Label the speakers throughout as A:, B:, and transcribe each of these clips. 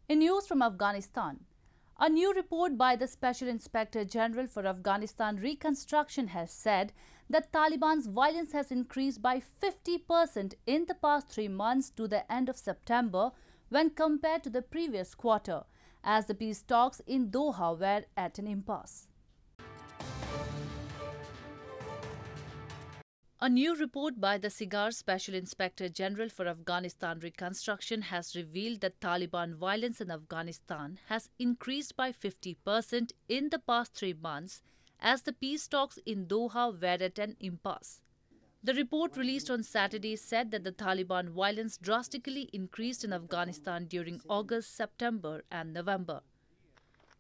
A: In news from Afghanistan, a new report by the Special Inspector General for Afghanistan Reconstruction has said that Taliban's violence has increased by 50% in the past 3 months to the end of September when compared to the previous quarter, as the peace talks in Doha were at an impasse. A new report by the SIGAR Special Inspector General for Afghanistan Reconstruction has revealed that Taliban violence in Afghanistan has increased by 50% in the past 3 months as the peace talks in Doha were at an impasse. The report released on Saturday said that the Taliban violence drastically increased in Afghanistan during August, September and November.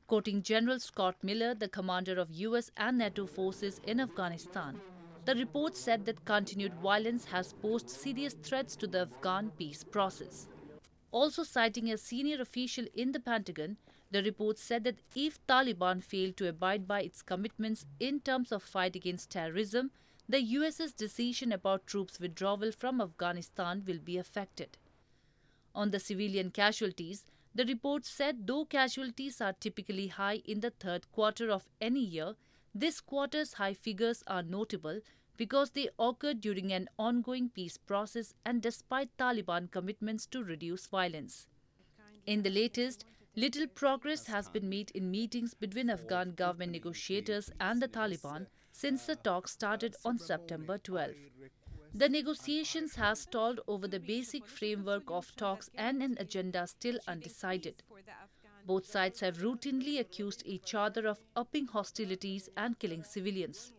A: Quoting General Scott Miller, the commander of US and NATO forces in Afghanistan, the report said that continued violence has posed serious threats to the Afghan peace process. Also citing a senior official in the Pentagon, the report said that if Taliban failed to abide by its commitments in terms of fight against terrorism, the US's decision about troops withdrawal from Afghanistan will be affected. On the civilian casualties, the report said though casualties are typically high in the third quarter of any year, this quarter's high figures are notable because they occurred during an ongoing peace process and despite Taliban commitments to reduce violence. In the latest, little progress has been made in meetings between Afghan government negotiators and the Taliban since the talks started on September 12. The negotiations have stalled over the basic framework of talks and an agenda still undecided. Both sides have routinely accused each other of upping hostilities and killing civilians.